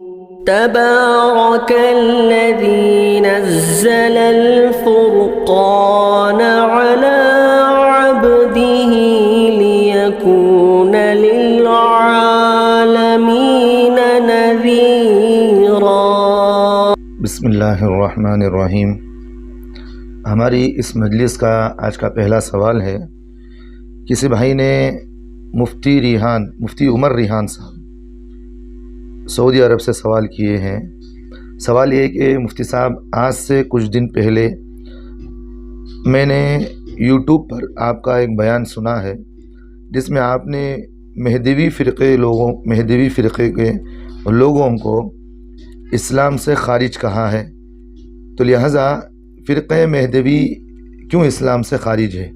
تبارك الذي نزل الفرقان على عبده ليكون للعالمين نذيرا۔ بسم اللہ الرحمن الرحیم۔ ہماری اس مجلس کا آج کا پہلا سوال ہے، کسی بھائی نے مفتی عمر ریحان صاحب سعودی عرب سے سوال کیے ہیں۔ سوال یہ ہے کہ مفتی صاحب، آج سے کچھ دن پہلے میں نے یوٹیوب پر آپ کا ایک بیان سنا ہے جس میں آپ نے مہدوی فرقے کے لوگوں کو اسلام سے خارج کہا ہے، تو لہٰذا فرقہ مہدوی کیوں اسلام سے خارج ہے،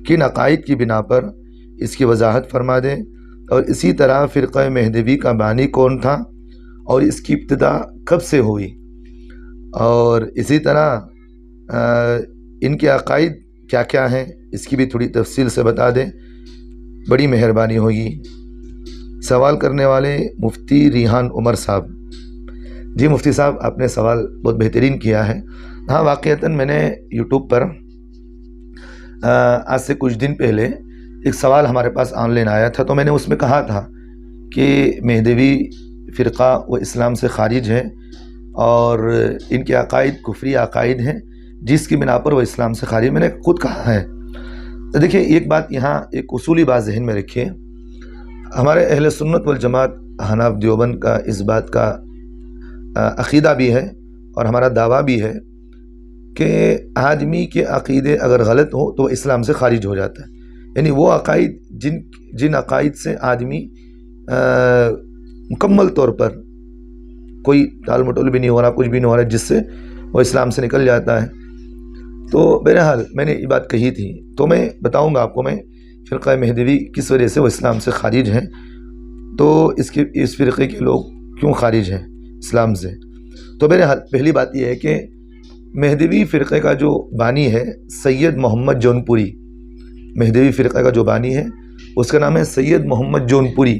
کن عقائد کی بنا پر، اس کی وضاحت فرما دیں۔ اور اسی طرح فرقہ مہدوی کا بانی کون تھا اور اس کی ابتدا کب سے ہوئی، اور اسی طرح ان کے عقائد کیا کیا ہیں، اس کی بھی تھوڑی تفصیل سے بتا دیں، بڑی مہربانی ہوگی۔ سوال کرنے والے مفتی ریحان عمر صاحب۔ جی مفتی صاحب، آپ نے سوال بہت بہترین کیا ہے۔ ہاں، واقعتاً میں نے یوٹیوب پر آج سے کچھ دن پہلے ایک سوال ہمارے پاس آن لائن آیا تھا، تو میں نے اس میں کہا تھا کہ مہدوی فرقہ وہ اسلام سے خارج ہے اور ان کے عقائد کفری عقائد ہیں جس کی بنا پر وہ اسلام سے خارج، میں نے خود کہا ہے۔ تو دیکھیں، ایک بات یہاں ایک اصولی بات ذہن میں رکھیے، ہمارے اہل سنت والجماعت احناف دیوبند کا اس بات کا عقیدہ بھی ہے اور ہمارا دعویٰ بھی ہے کہ آدمی کے عقیدے اگر غلط ہوں تو وہ اسلام سے خارج ہو جاتا ہے، یعنی وہ عقائد جن عقائد سے آدمی مکمل طور پر کوئی ٹال مٹول بھی نہیں ہو رہا، کچھ بھی نہیں ہو رہا، جس سے وہ اسلام سے نکل جاتا ہے۔ تو بہرحال میں نے یہ بات کہی تھی، تو میں بتاؤں گا آپ کو میں فرقہ مہدوی کس وجہ سے وہ اسلام سے خارج ہیں، تو اس فرقے کے لوگ کیوں خارج ہیں اسلام سے۔ تو بہرحال پہلی بات یہ ہے کہ مہدوی فرقے کا جو بانی ہے سید محمد جونپوری، مہدوی فرقہ کا جو بانی ہے اس کا نام ہے سید محمد جونپوری،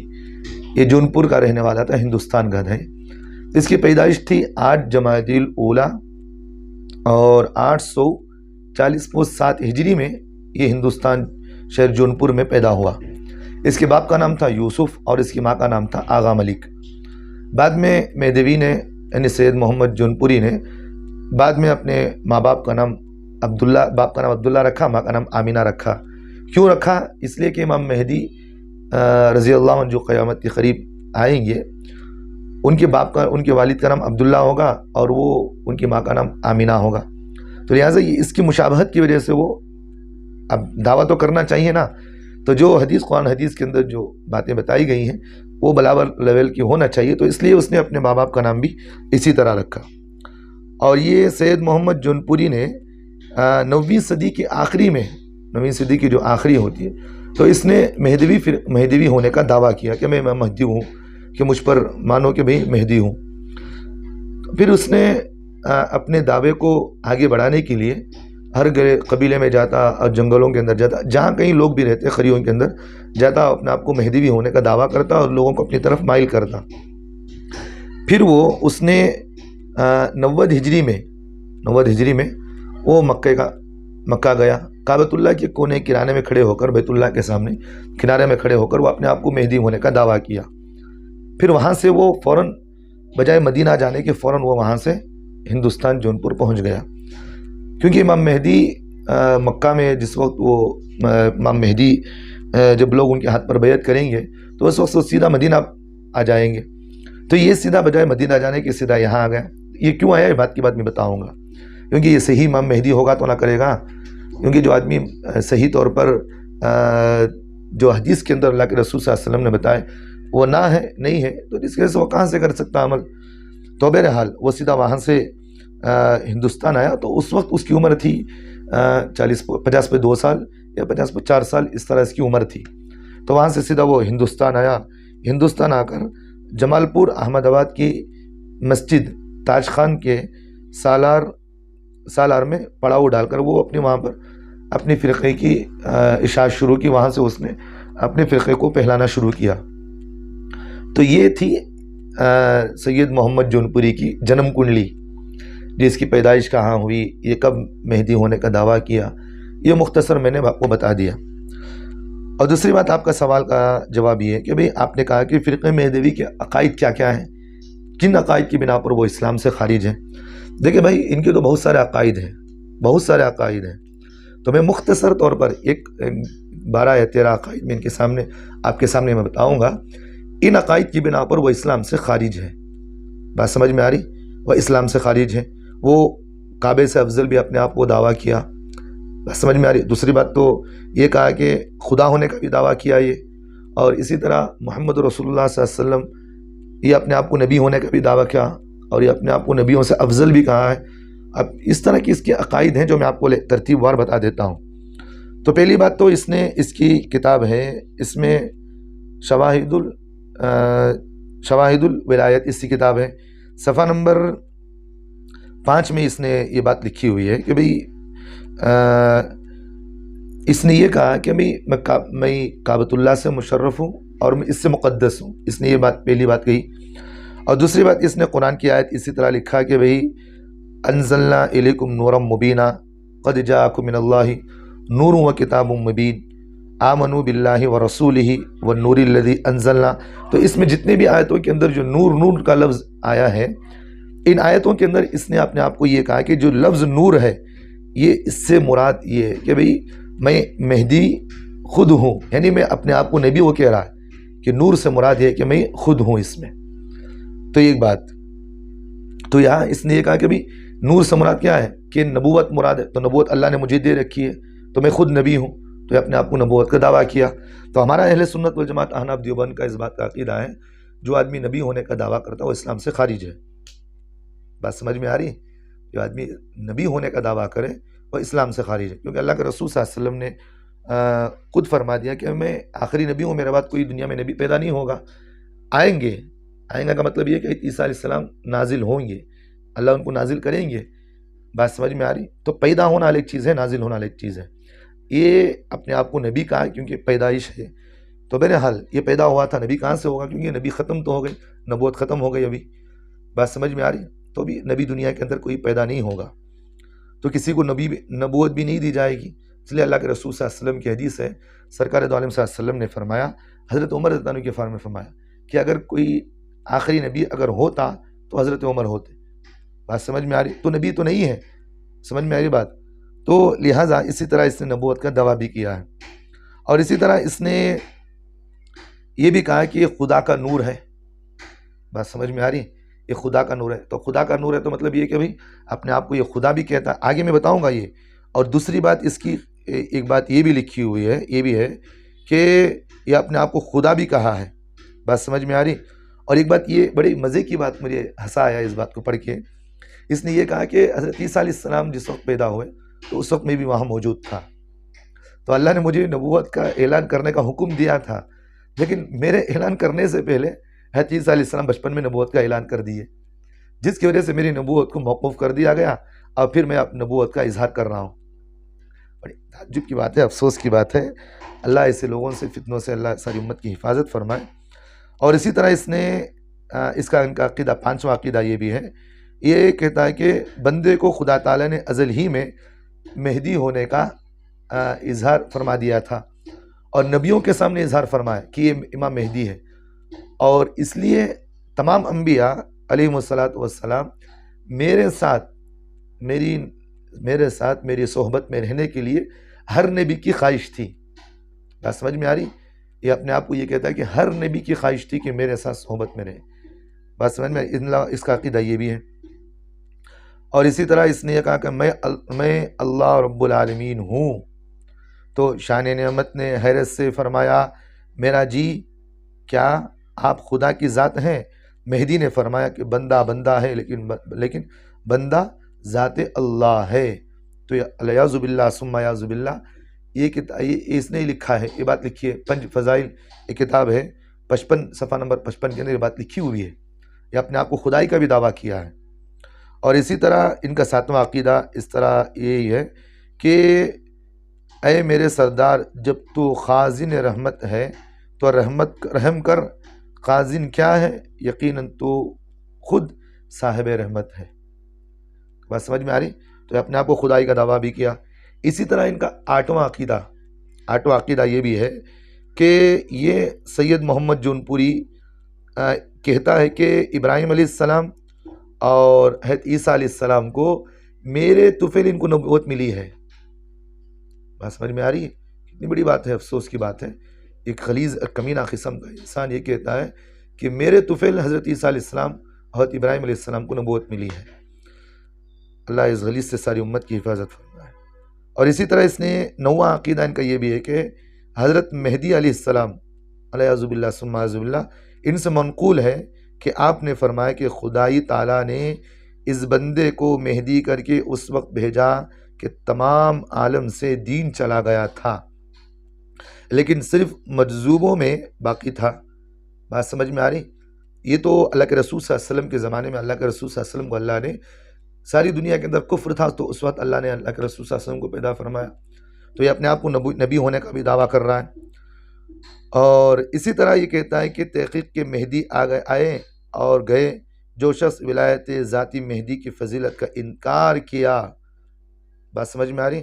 یہ جونپور کا رہنے والا تھا، ہندوستان کا ہے۔ اس کی پیدائش تھی 8 جمادی الاولیٰ اور 840 ہجری میں یہ ہندوستان شہر جونپور میں پیدا ہوا۔ اس کے باپ کا نام تھا یوسف اور اس کی ماں کا نام تھا آغا ملک۔ بعد میں مہدوی نے یعنی سید محمد جونپوری نے بعد میں اپنے باپ کا نام عبداللہ رکھا، ماں کا نام آمینہ رکھا۔ کیوں رکھا؟ اس لیے کہ امام مہدی رضی اللہ عنہ جو قیامت کے قریب آئیں گے، ان کے والد کا نام عبداللہ ہوگا اور وہ ان کی ماں کا نام آمینہ ہوگا، تو لہٰذا اس کی مشابہت کی وجہ سے وہ اب دعویٰ تو کرنا چاہیے نا، تو جو قرآن حدیث کے اندر جو باتیں بتائی گئی ہیں وہ برابر لیول کی ہونا چاہیے، تو اس لیے اس نے اپنے ماں باپ کا نام بھی اسی طرح رکھا۔ اور یہ سید محمد جونپوری نے 9ویں صدی کے آخری میں، 9ویں صدی کی جو آخری ہوتی ہے، تو اس نے مہدوی ہونے کا دعویٰ کیا کہ میں مہدی ہوں، کہ مجھ پر مانو کہ بھئی مہدی ہوں۔ پھر اس نے اپنے دعوے کو آگے بڑھانے کے لیے ہر قبیلے میں جاتا اور جنگلوں کے اندر جاتا، جہاں کہیں لوگ بھی رہتے خریوں کے اندر جاتا، اپنے آپ کو مہدوی ہونے کا دعویٰ کرتا اور لوگوں کو اپنی طرف مائل کرتا۔ پھر اس نے 90 ہجری میں وہ مکہ گیا، کعبۃ اللہ کے کونے کنارے میں کھڑے ہو کر، بیت اللہ کے سامنے کنارے میں کھڑے ہو کر وہ اپنے آپ کو مہدی ہونے کا دعویٰ کیا۔ پھر وہاں سے وہ فوراً بجائے مدینہ جانے کے فوراً وہ وہاں سے ہندوستان جونپور پہنچ گیا، کیونکہ امام مہدی مکہ میں جس وقت وہ امام مہدی جب لوگ ان کے ہاتھ پر بیعت کریں گے تو اس وقت وہ سیدھا مدینہ آ جائیں گے، تو یہ سیدھا بجائے مدینہ جانے کے سیدھا یہاں آ گیا۔ یہ کیوں آیا، یہ بات میں بتاؤں گا، کیونکہ یہ صحیح امام مہدی ہوگا تو نہ کرے گا، کیونکہ جو آدمی صحیح طور پر جو حدیث کے اندر اللہ کے رسول صلی اللہ علیہ وسلم نے بتائے وہ نہیں ہے تو اس وجہ سے وہ کہاں سے کر سکتا عمل۔ تو بہرحال وہ سیدھا وہاں سے ہندوستان آیا، تو اس وقت اس کی عمر تھی 50 پہ 2 سال یا 50 پہ 4 سال، اس طرح اس کی عمر تھی۔ تو وہاں سے سیدھا وہ ہندوستان آیا، ہندوستان آ کر جمال پور احمد آباد کی مسجد تاج خان کے سالار میں پڑاؤ ڈال کر وہ وہاں پر اپنی فرقے کی اشاعت شروع کی، وہاں سے اس نے اپنے فرقے کو پھیلانا شروع کیا۔ تو یہ تھی سید محمد جونپوری کی جنم کنڈلی، جس کی پیدائش کہاں ہوئی، یہ کب مہدی ہونے کا دعویٰ کیا، یہ مختصر میں نے آپ کو بتا دیا۔ اور دوسری بات آپ کا سوال کا جواب یہ ہے کہ بھئی آپ نے کہا کہ فرقہ مہدوی کے عقائد کیا کیا ہیں، کن عقائد کی بنا پر وہ اسلام سے خارج ہیں۔ دیکھیں بھائی، ان کے تو بہت سارے عقائد ہیں، بہت سارے عقائد ہیں، تو میں مختصر طور پر 12 یا 13 عقائد میں ان کے سامنے آپ کے سامنے میں بتاؤں گا۔ ان عقائد کی بنا پر وہ اسلام سے خارج ہے۔ بات سمجھ میں آ رہی؟ وہ اسلام سے خارج ہے، وہ کعبے سے افضل بھی اپنے آپ کو دعویٰ کیا۔ بات سمجھ میں آ رہی؟ دوسری بات تو یہ کہا کہ خدا ہونے کا بھی دعویٰ کیا یہ، اور اسی طرح محمد رسول اللہ صلی اللہ علیہ وسلم یہ اپنے آپ کو نبی ہونے کا بھی دعویٰ کیا، اور یہ اپنے آپ کو نبیوں سے افضل بھی کہا ہے۔ اب اس طرح کی اس کے عقائد ہیں جو میں آپ کو ترتیب وار بتا دیتا ہوں۔ تو پہلی بات تو اس کی کتاب ہے، اس میں شواہد الولایت اس کی کتاب ہے، صفحہ نمبر 5 میں اس نے یہ بات لکھی ہوئی ہے کہ بھئی اس نے یہ کہا کہ بھئی میں کعبۃ اللہ سے مشرف ہوں اور میں اس سے مقدس ہوں۔ اس نے یہ بات پہلی بات کہی۔ اور دوسری بات اس نے قرآن کی آیت اسی طرح لکھا کہ بھئی انزلنا الیکم نورا مبینا قد جاءکم من اللہ نور و کتاب مبین آمنوا باللہ ورسولہ والنور الذی انزلنا۔ تو اس میں جتنے بھی آیتوں کے اندر جو نور کا لفظ آیا ہے، ان آیتوں کے اندر اس نے اپنے آپ کو یہ کہا کہ جو لفظ نور ہے، یہ اس سے مراد یہ ہے کہ بھئی میں مہدی خود ہوں، یعنی میں اپنے آپ کو نبی وہ کہہ رہا ہے کہ نور سے مراد یہ ہے کہ میں خود ہوں اس میں۔ تو ایک بات تو یہاں اس نے یہ کہا کہ بھئی نور سے مراد کیا ہے کہ نبوت مراد ہے، تو نبوت اللہ نے مجھے دے رکھی ہے، تو میں خود نبی ہوں، تو یہ اپنے آپ کو نبوت کا دعویٰ کیا۔ تو ہمارا اہل سنت والجماعت احناف دیوبند کا اس بات کا عقیدہ ہے، جو آدمی نبی ہونے کا دعویٰ کرتا ہے وہ اسلام سے خارج ہے۔ بات سمجھ میں آ رہی ہے؟ جو آدمی نبی ہونے کا دعویٰ کرے وہ اسلام سے خارج ہے، کیونکہ اللہ کے رسول صلی اللہ علیہ وسلم نے خود فرما دیا کہ میں آخری نبی ہوں، میرے بعد کوئی دنیا میں نبی پیدا نہیں ہوگا۔ آئیں گے کا مطلب یہ کہ عیسیٰ علیہ السلام نازل ہوں گے، اللہ ان کو نازل کریں گے۔ بات سمجھ میں آ رہی؟ تو پیدا ہونا الگ چیز ہے، نازل ہونا الگ چیز ہے۔ یہ اپنے آپ کو نبی کہا کیونکہ پیدائش ہے، تو بہرحال یہ پیدا ہوا تھا، نبی کہاں سے ہوگا؟ کیونکہ نبی ختم تو ہو گئی، نبوت ختم ہو گئی ابھی۔ بات سمجھ میں آ رہی؟ تو بھی نبی دنیا کے اندر کوئی پیدا نہیں ہوگا، تو کسی کو نبوت بھی نہیں دی جائے گی۔ اس لیے اللہ کے رسول صلی اللہ علیہ وسلم کی حدیث ہے، سرکار دو عالم صلی اللہ علیہ وسلم نے فرمایا، حضرت عمر رضی اللہ عنہ کے بارے میں فرمایا کہ اگر کوئی آخری نبی اگر ہوتا تو حضرت عمر ہوتے۔ بات سمجھ میں آ رہی؟ تو نبی تو نہیں ہے، سمجھ میں آ رہی بات؟ تو لہٰذا اسی طرح اس نے نبوت کا دعویٰ بھی کیا ہے، اور اسی طرح اس نے یہ بھی کہا کہ یہ خدا کا نور ہے۔ بات سمجھ میں آ رہی؟ یہ خدا کا نور ہے، تو خدا کا نور ہے تو مطلب یہ کہ بھئی اپنے آپ کو یہ خدا بھی کہتا ہے، آگے میں بتاؤں گا یہ۔ اور دوسری بات اس کی ایک بات یہ بھی لکھی ہوئی ہے، یہ بھی ہے کہ یہ اپنے آپ کو خدا بھی کہا ہے۔ بات سمجھ میں آ رہی؟ اور ایک بات یہ بڑی مزے کی بات مجھے ہنسا آیا اس بات کو پڑھ کے، اس نے یہ کہا کہ حضرت عیسیٰ علیہ السلام جس وقت پیدا ہوئے تو اس وقت میں بھی وہاں موجود تھا، تو اللہ نے مجھے نبوت کا اعلان کرنے کا حکم دیا تھا، لیکن میرے اعلان کرنے سے پہلے حضرت عیسیٰ علیہ السلام بچپن میں نبوت کا اعلان کر دیے، جس کی وجہ سے میری نبوت کو موقوف کر دیا گیا، اور پھر میں اب نبوت کا اظہار کر رہا ہوں۔ بڑی تعجب کی بات ہے، افسوس کی بات ہے، اللہ ایسے لوگوں سے، فتنوں سے اللہ ساری امت کی حفاظت فرمائے۔ اور اسی طرح اس نے ان کا عقیدہ، 5واں عقیدہ یہ بھی ہے، یہ کہتا ہے کہ بندے کو خدا تعالیٰ نے ازل ہی میں مہدی ہونے کا اظہار فرما دیا تھا، اور نبیوں کے سامنے اظہار فرمایا کہ یہ امام مہدی ہے، اور اس لیے تمام انبیاء علیہم السلام میرے ساتھ میری صحبت میں رہنے کے لیے ہر نبی کی خواہش تھی۔ بات سمجھ میں آ رہی؟ یہ اپنے آپ کو یہ کہتا ہے کہ ہر نبی کی خواہش تھی کہ میرے ساتھ صحبت میں رہے۔ بات سمجھ میں اس کا عقیدہ یہ بھی ہے۔ اور اسی طرح اس نے یہ کہا کہ میں اللہ رب العالمین ہوں، تو شان نعمت نے حیرت سے فرمایا، میرا جی کیا آپ خدا کی ذات ہیں؟ مہدی نے فرمایا کہ بندہ ہے، لیکن بندہ ذات اللہ ہے۔ تو الیاذ باللہ ثم اعوذ باللہ، یہ اس نے لکھا ہے، یہ بات لکھی ہے، 5 فضائل ایک کتاب ہے، 55 صفحہ نمبر 55 کے اندر یہ بات لکھی ہوئی ہے، یہ اپنے آپ کو خدائی کا بھی دعویٰ کیا ہے۔ اور اسی طرح ان کا 7واں عقیدہ اس طرح یہی ہے کہ اے میرے سردار، جب تو خازن رحمت ہے تو رحم کر قازن کیا ہے؟ یقیناً تو خود صاحب رحمت ہے۔ بات سمجھ میں آ رہی؟ تو اپنے آپ کو خدائی کا دعویٰ بھی کیا۔ اسی طرح ان کا آٹھواں عقیدہ یہ بھی ہے کہ یہ سید محمد جونپوری کہتا ہے کہ ابراہیم علیہ السلام اور حضرت عیسیٰ علیہ السلام کو میرے طفیل ان کو نبوت ملی ہے۔ بات سمجھ میں آ رہی ہے؟ کتنی بڑی بات ہے، افسوس کی بات ہے، ایک غلیظ کمینہ قسم کا انسان یہ کہتا ہے کہ میرے طفیل حضرت عیسیٰ علیہ السلام اور حضرت ابراہیم علیہ السلام کو نبوت ملی ہے۔ اللہ اس غلیظ سے ساری امت کی حفاظت فرمائے۔ اور اسی طرح اس نے نواں عقیدہ ان کا یہ بھی ہے کہ حضرت مہدی علیہ السلام علیہ باللہ ثم اعوذ باللہ، ان سے منقول ہے کہ آپ نے فرمایا کہ خدائی تعالیٰ نے اس بندے کو مہدی کر کے اس وقت بھیجا کہ تمام عالم سے دین چلا گیا تھا، لیکن صرف مجذوبوں میں باقی تھا۔ بات سمجھ میں آ رہی؟ یہ تو اللہ کے رسول صلی اللہ علیہ وسلم کے زمانے میں اللہ کے رسول صلی اللہ علیہ وسلم کو اللہ نے، ساری دنیا کے اندر کفر تھا تو اس وقت اللہ نے اللہ کے رسول صلی اللہ علیہ وسلم کو پیدا فرمایا، تو یہ اپنے آپ کو نبی ہونے کا بھی دعویٰ کر رہا ہے۔ اور اسی طرح یہ کہتا ہے کہ تحقیق کے مہدی آئے اور گئے، جو شخص ولایت ذاتی مہدی کی فضیلت کا انکار کیا، بات سمجھ میں آ رہی؟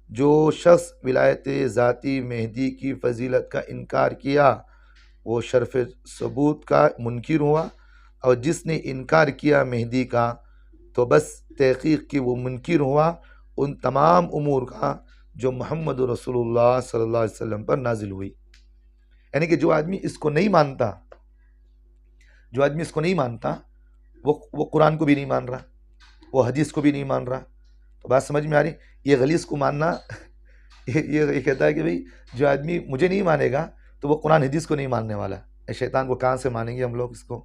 جو شخص ولایت ذاتی مہدی کی فضیلت کا انکار کیا وہ شرف ثبوت کا منکر ہوا، اور جس نے انکار کیا مہدی کا تو بس تحقیق کی وہ منکر ہوا ان تمام امور کا جو محمد رسول اللہ صلی اللہ علیہ وسلم پر نازل ہوئی۔ یعنی کہ جو آدمی اس کو نہیں مانتا وہ قرآن کو بھی نہیں مان رہا، وہ حدیث کو بھی نہیں مان رہا۔ تو بات سمجھ میں آ رہی؟ یہ غلیظ کو ماننا یہ کہتا ہے کہ بھئی جو آدمی مجھے نہیں مانے گا تو وہ قرآن حدیث کو نہیں ماننے والا ہے، شیطان کو کہاں سے مانیں گے ہم لوگ اس کو۔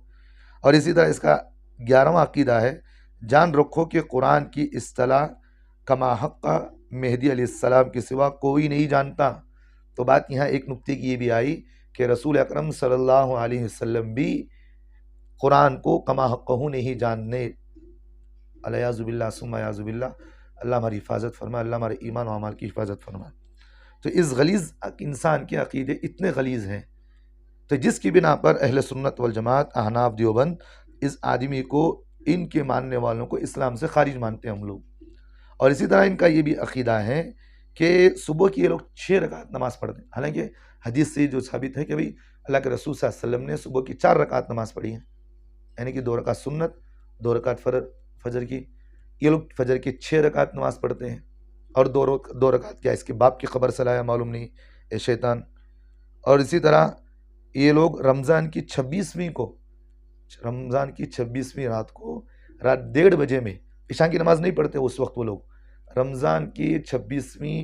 اور اسی طرح اس کا 11واں عقیدہ ہے، جان رکھو کہ قرآن کی اصطلاح کما حق مہدی علیہ السلام کے سوا کوئی نہیں جانتا۔ تو بات یہاں ایک نکتے کی یہ بھی آئی کہ رسول اکرم صلی اللہ علیہ وسلم بھی قرآن کو کما حقہ نہیں جاننے، الیاذ باللہ ثم اعوذ باللہ، اللہ ہماری حفاظت فرمائے، اللہ ہمارے ایمان و اعمال کی حفاظت فرمائے۔ تو اس غلیظ انسان کے عقیدے اتنے غلیظ ہیں، تو جس کی بنا پر اہل سنت والجماعت احناف دیوبند اس آدمی کو، ان کے ماننے والوں کو اسلام سے خارج مانتے ہیں ہم لوگ۔ اور اسی طرح ان کا یہ بھی عقیدہ ہے کہ صبح کی یہ لوگ 6 رکعت نماز پڑھتے ہیں، حالانکہ حدیث سے جو ثابت ہے کہ بھئی اللہ کے رسول صلی اللہ علیہ وسلم نے صبح کی 4 رکعت نماز پڑھی ہیں، یعنی کہ 2 رکعت سنت، 2 رکعت فجر کی۔ یہ لوگ فجر کی 6 رکعت نماز پڑھتے ہیں، اور 2 رکعت کیا اس کے باپ کی خبر سے لایا معلوم نہیں اے شیطان۔ اور اسی طرح یہ لوگ رمضان کی 26ویں رات کو رات 1:30 بجے میں عشاء کی نماز نہیں پڑھتے اس وقت، وہ لوگ رمضان کی 26ویں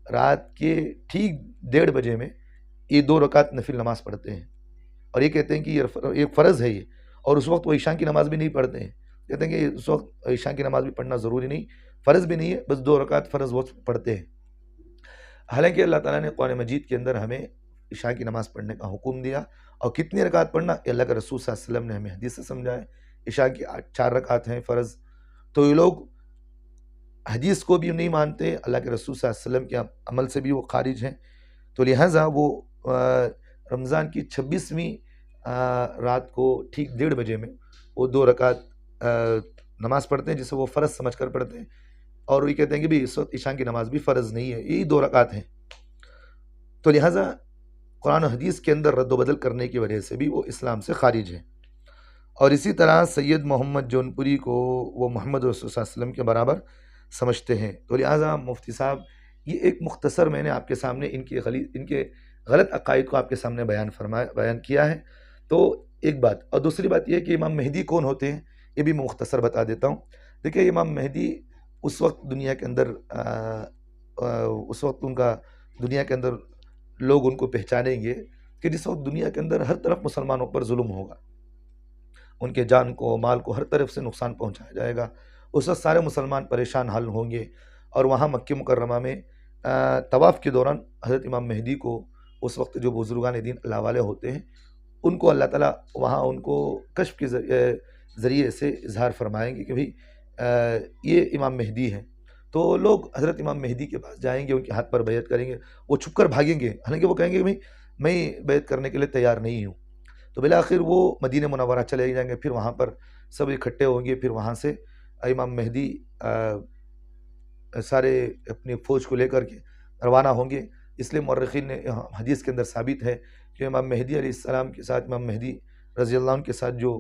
رات کے ٹھیک 1:30 بجے میں یہ 2 رکعت نفل نماز پڑھتے ہیں، اور یہ کہتے ہیں کہ یہ ایک فرض ہے یہ، اور اس وقت وہ عشاء کی نماز بھی نہیں پڑھتے ہیں، کہتے ہیں کہ اس وقت عشاء کی نماز بھی پڑھنا ضروری نہیں، فرض بھی نہیں ہے، بس 2 رکعت فرض وہ پڑھتے ہیں۔ حالانکہ اللہ تعالیٰ نے قرآن مجید کے اندر ہمیں عشاء کی نماز پڑھنے کا حکم دیا، اور کتنی رکعت پڑھنا یہ اللہ کے رسول صلی اللہ علیہ وسلم نے ہمیں حدیث سے سمجھایا۔ عشاء کی 4 رکعت ہیں فرض، تو یہ لوگ حدیث کو بھی نہیں مانتے، اللہ کے رسول صلی اللہ علیہ وسلم کے عمل سے بھی وہ خارج ہیں، تو لہٰذا وہ رمضان کی 26ویں رات کو ٹھیک 1:30 بجے میں وہ 2 رکعت نماز پڑھتے ہیں، جسے وہ فرض سمجھ کر پڑھتے ہیں، اور یہ کہتے ہیں کہ بھی اس وقت عشاء کی نماز بھی فرض نہیں ہے، یہی 2 رکعت ہیں۔ تو لہٰذا قرآن و حدیث کے اندر رد و بدل کرنے کی وجہ سے بھی وہ اسلام سے خارج ہیں۔ اور اسی طرح سید محمد جونپوری کو وہ محمد رسول صلی اللہ علیہ وسلم کے برابر سمجھتے ہیں۔ تو لہٰذا مفتی صاحب یہ ایک مختصر میں نے آپ کے سامنے ان کے غلط عقائد کو آپ کے سامنے بیان کیا ہے۔ تو ایک بات، اور دوسری بات یہ کہ امام مہدی کون ہوتے ہیں یہ بھی میں مختصر بتا دیتا ہوں۔ دیکھیں امام مہدی اس وقت دنیا کے اندر دنیا کے اندر لوگ ان کو پہچانیں گے کہ جس وقت دنیا کے اندر ہر طرف مسلمانوں پر ظلم ہوگا، ان کے جان کو مال کو ہر طرف سے نقصان پہنچایا جائے گا، اس وقت سارے مسلمان پریشان حال ہوں گے، اور وہاں مکہ مکرمہ میں طواف کے دوران حضرت امام مہدی کو اس وقت جو بزرگان دین اللہ والے ہوتے ہیں ان کو اللہ تعالیٰ وہاں ان کو کشف کے ذریعے سے اظہار فرمائیں گے کہ بھئی یہ امام مہدی ہیں، تو لوگ حضرت امام مہدی کے پاس جائیں گے، ان کے ہاتھ پر بیعت کریں گے، وہ چھپ کر بھاگیں گے، حالانکہ وہ کہیں گے کہ بھئی میں بیعت کرنے کے لیے تیار نہیں ہوں، تو بالآخر وہ مدینہ منورہ چلے جائیں گے، پھر وہاں پر سب اکٹھے ہوں گے، پھر وہاں سے امام مہدی سارے اپنی فوج کو لے کر کے روانہ ہوں گے۔ اس لیے مورخین نے حدیث کے اندر ثابت ہے کہ امام مہدی علیہ السلام کے ساتھ، امام مہدی رضی اللہ عنہ کے ساتھ جو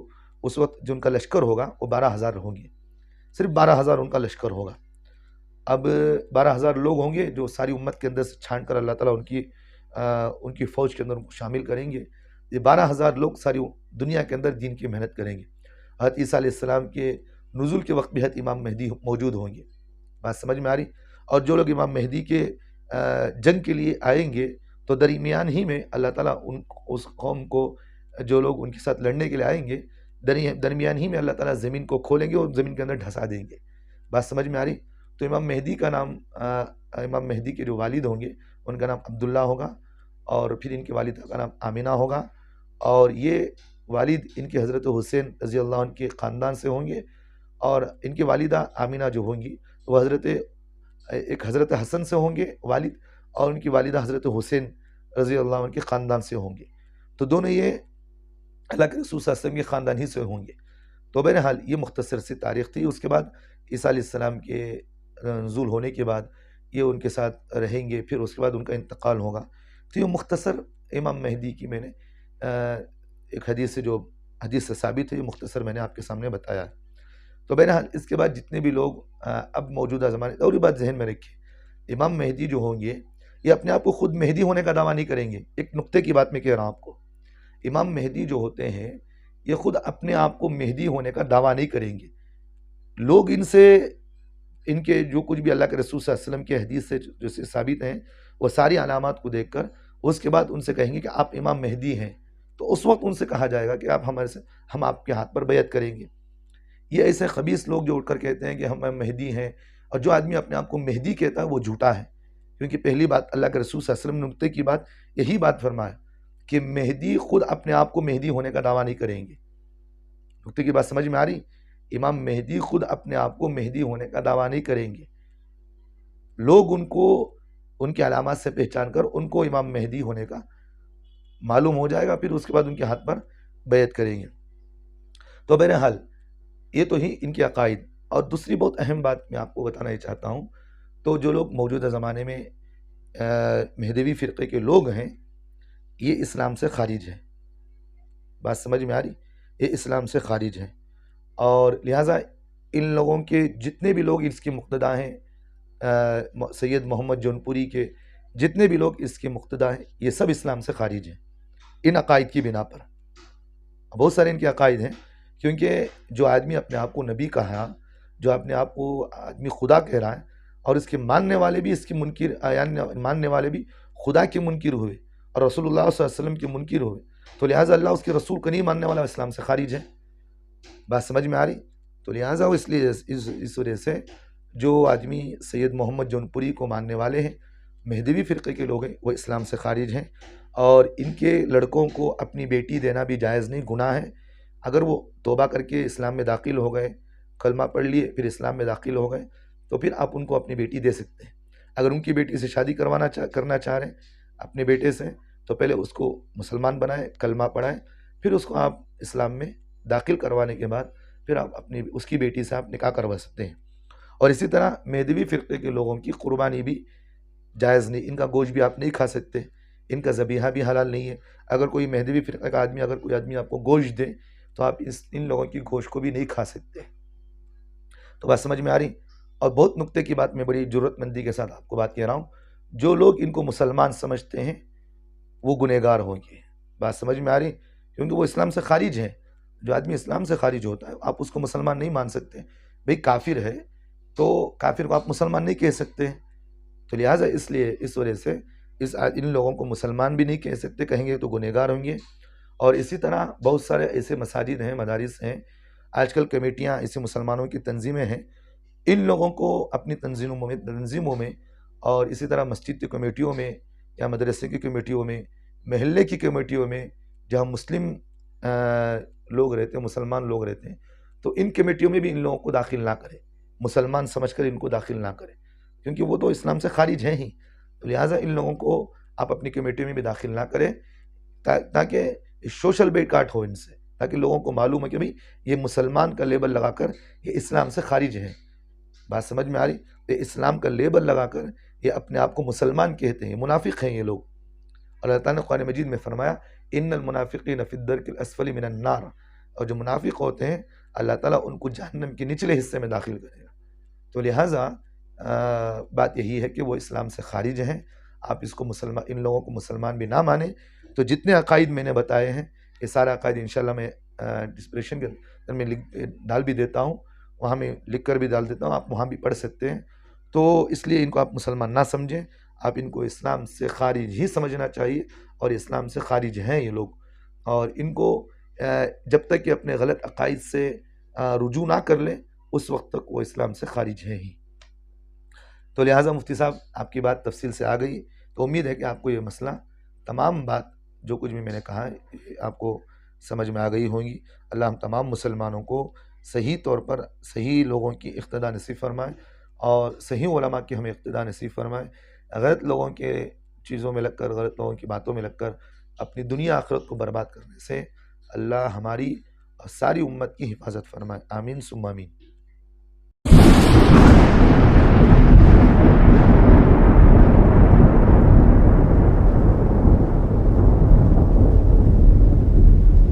اس وقت جو ان کا لشکر ہوگا وہ 12,000 ہوں گے، صرف 12,000 ان کا لشکر ہوگا۔ اب 12,000 لوگ ہوں گے جو ساری امت کے اندر سے چھان کر اللہ تعالیٰ ان کی فوج کے اندر ان کو شامل کریں گے۔ یہ 12,000 لوگ ساری دنیا کے اندر دین کی محنت کریں گے۔ حضرت عیسیٰ علیہ السلام کے نزول کے وقت بھی حضرت امام مہدی موجود ہوں گے، بات سمجھ میں آ رہی؟ اور جو لوگ امام مہدی کے جنگ کے لیے آئیں گے تو درمیان ہی میں اللہ تعالیٰ اس قوم کو، جو لوگ ان کے ساتھ لڑنے کے لیے آئیں گے، درمیان ہی میں اللہ تعالیٰ زمین کو کھولیں گے اور زمین کے اندر ڈھسا دیں گے، بات سمجھ میں آ رہی؟ تو امام مہدی کا نام، امام مہدی کے جو والد ہوں گے ان کا نام عبداللہ ہوگا، اور پھر ان کی والدہ کا نام آمینہ ہوگا، اور یہ والد ان کے حضرت حسین رضی اللہ عنہ کے خاندان سے ہوں گے، اور ان کی والدہ آمینہ جو ہوں گی وہ ایک حضرت حسن سے ہوں گے والد، اور ان کی والدہ حضرت حسین رضی اللہ عنہ کے خاندان سے ہوں گے۔ تو دونوں یہ اللہ کے رسول صلی اللہ علیہ وسلم کے خاندان ہی سے ہوں گے۔ تو بہرحال یہ مختصر سی تاریخ تھی۔ اس کے بعد عیسیٰ علیہ السلام کے نزول ہونے کے بعد یہ ان کے ساتھ رہیں گے، پھر اس کے بعد ان کا انتقال ہوگا۔ تو یہ مختصر امام مہدی کی میں نے ایک حدیث سے ثابت ہے، یہ مختصر میں نے آپ کے سامنے بتایا ہے۔ تو بہرحال اس کے بعد جتنے بھی لوگ اب موجودہ زمانے، اور یہ بات ذہن میں رکھیں، امام مہدی جو ہوں گے یہ اپنے آپ کو خود مہدی ہونے کا دعویٰ نہیں کریں گے۔ ایک نقطے کی بات میں کہہ رہا ہوں آپ کو، امام مہدی جو ہوتے ہیں یہ خود اپنے آپ کو مہدی ہونے کا دعویٰ نہیں کریں گے۔ لوگ ان کے جو کچھ بھی اللہ کے رسول صلی اللہ علیہ وسلم کے حدیث سے جو ثابت ہیں وہ ساری علامات کو دیکھ کر اس کے بعد ان سے کہیں گے کہ آپ امام مہدی ہیں، تو اس وقت ان سے کہا جائے گا کہ ہم آپ کے ہاتھ پر بیعت کریں گے۔ یہ ایسے خبیث لوگ جو اٹھ کر کہتے ہیں کہ ہم مہدی ہیں، اور جو آدمی اپنے آپ کو مہدی کہتا ہے وہ جھوٹا ہے، کیونکہ پہلی بات اللہ کے رسول صلی اللہ علیہ وسلم نے نقطے کی بات یہی بات فرمایا کہ مہدی خود اپنے آپ کو مہدی ہونے کا دعویٰ نہیں کریں گے۔ نقطے کی بات سمجھ میں آ رہی؟ امام مہدی خود اپنے آپ کو مہدی ہونے کا دعویٰ نہیں کریں گے، لوگ ان کے علامات سے پہچان کر ان کو امام مہدی ہونے کا معلوم ہو جائے گا، پھر اس کے بعد ان کے ہاتھ پر بیعت کریں گے۔ تو بہرحال یہ تو ہی ان کے عقائد۔ اور دوسری بہت اہم بات میں آپ کو بتانا چاہتا ہوں، تو جو لوگ موجودہ زمانے میں مہدوی فرقے کے لوگ ہیں یہ اسلام سے خارج ہیں، بات سمجھ میں آ رہی؟ یہ اسلام سے خارج ہیں، اور لہٰذا ان لوگوں کے جتنے بھی لوگ اس کے مقتدا ہیں، سید محمد جونپوری کے جتنے بھی لوگ اس کے مقتدا ہیں یہ سب اسلام سے خارج ہیں ان عقائد کی بنا پر۔ بہت سارے ان کے عقائد ہیں، کیونکہ جو آدمی اپنے آپ کو نبی کہا، جو اپنے آپ کو آدمی خدا کہہ رہا ہے، اور اس کے ماننے والے بھی اس کے منکر، یعنی ماننے والے بھی خدا کے منکر ہوئے اور رسول اللہ صلی اللہ علیہ وسلم کے منکر ہوئے، تو لہٰذا اللہ اس کے رسول کو نہیں ماننے والا اسلام سے خارج ہے، بات سمجھ میں آ رہی؟ تو لہٰذا وہ اس وجہ سے جو آدمی سید محمد جونپوری کو ماننے والے ہیں، مہدوی فرقے کے لوگ ہیں، وہ اسلام سے خارج ہیں، اور ان کے لڑکوں کو اپنی بیٹی دینا بھی جائز نہیں، گناہ ہے۔ اگر وہ توبہ کر کے اسلام میں داخل ہو گئے، کلمہ پڑھ لیے، پھر اسلام میں داخل ہو گئے، تو پھر آپ ان کو اپنی بیٹی دے سکتے ہیں۔ اگر ان کی بیٹی سے شادی کرنا چاہ رہے ہیں اپنے بیٹے سے، تو پہلے اس کو مسلمان بنائیں، کلمہ پڑھائیں، پھر اس کو آپ اسلام میں داخل کروانے کے بعد پھر آپ اس کی بیٹی سے آپ نکاح کروا سکتے ہیں۔ اور اسی طرح مہدوی فرقے کے لوگوں کی قربانی بھی جائز نہیں، ان کا گوشت بھی آپ نہیں کھا سکتے، ان کا ذبیحہ بھی حلال نہیں ہے۔ اگر کوئی مہدوی فرقے کا آدمی، اگر کوئی آدمی آپ کو گوشت دے تو آپ ان لوگوں کی گوشت کو بھی نہیں کھا سکتے۔ تو بات سمجھ میں آ رہی؟ اور بہت نقطے کی بات میں بڑی جرات مندی کے ساتھ آپ کو بات کہہ رہا ہوں، جو لوگ ان کو مسلمان سمجھتے ہیں وہ گنہگار ہوں گے، بات سمجھ میں آ رہی؟ کیونکہ وہ اسلام سے خارج ہیں۔ جو آدمی اسلام سے خارج ہوتا ہے آپ اس کو مسلمان نہیں مان سکتے، بھئی کافر ہے تو کافر کو آپ مسلمان نہیں کہہ سکتے، تو لہٰذا اس وجہ سے ان لوگوں کو مسلمان بھی نہیں کہہ سکتے، کہیں گے تو گنہگار ہوں گے۔ اور اسی طرح بہت سارے ایسے مساجد ہیں، مدارس ہیں، آج کل کمیٹیاں ایسے مسلمانوں کی تنظیمیں ہیں، ان لوگوں کو اپنی تنظیموں میں اور اسی طرح مسجد کی کمیٹیوں میں یا مدرسے کی کمیٹیوں میں، محلے کی کمیٹیوں میں، جہاں مسلم لوگ رہتے ہیں، مسلمان لوگ رہتے ہیں، تو ان کمیٹیوں میں بھی ان لوگوں کو داخل نہ کریں، مسلمان سمجھ کر ان کو داخل نہ کریں، کیونکہ وہ تو اسلام سے خارج ہیں ہی، تو لہٰذا ان لوگوں کو آپ اپنی کمیٹی میں بھی داخل نہ کریں، تاکہ سوشل بیکاٹ ہو ان سے، تاکہ لوگوں کو معلوم ہے کہ بھئی یہ مسلمان کا لیبل لگا کر یہ اسلام سے خارج ہے. بات سمجھ میں آ رہی؟ یہ اسلام کا لیبل لگا کر یہ اپنے آپ کو مسلمان کہتے ہیں، منافق ہیں یہ لوگ. اللہ تعالیٰ نے قرآن مجید میں فرمایا ان المنافقین فی الدرک الاسفل من النار، اور جو منافق ہوتے ہیں اللہ تعالیٰ ان کو جہنم کے نچلے حصے میں داخل کرے گا. تو لہٰذا بات یہی ہے کہ وہ اسلام سے خارج ہیں. آپ اس کو مسلمان، ان لوگوں کو مسلمان بھی نہ مانیں. تو جتنے عقائد میں نے بتائے ہیں یہ سارے عقائد انشاءاللہ میں ڈسکرپشن کے اندر میں ڈال بھی دیتا ہوں، وہاں میں لکھ کر بھی ڈال دیتا ہوں، آپ وہاں بھی پڑھ سکتے ہیں. تو اس لیے ان کو آپ مسلمان نہ سمجھیں، آپ ان کو اسلام سے خارج ہی سمجھنا چاہیے، اور اسلام سے خارج ہیں یہ لوگ. اور ان کو جب تک کہ اپنے غلط عقائد سے رجوع نہ کر لیں اس وقت تک وہ اسلام سے خارج ہیں ہی. تو لہٰذا مفتی صاحب آپ کی بات تفصیل سے آ گئی، تو امید ہے کہ آپ کو یہ مسئلہ تمام بات جو کچھ بھی میں نے کہا ہے آپ کو سمجھ میں آ گئی ہوں گی. اللہ ہم تمام مسلمانوں کو صحیح طور پر صحیح لوگوں کی اقتداء نصیب فرمائے، اور صحیح علماء کی ہمیں اقتداء نصیب فرمائے. غلط لوگوں کے چیزوں میں لگ کر، غلط لوگوں کی باتوں میں لگ کر اپنی دنیا آخرت کو برباد کرنے سے اللہ ہماری اور ساری امت کی حفاظت فرمائے. آمین ثم آمین.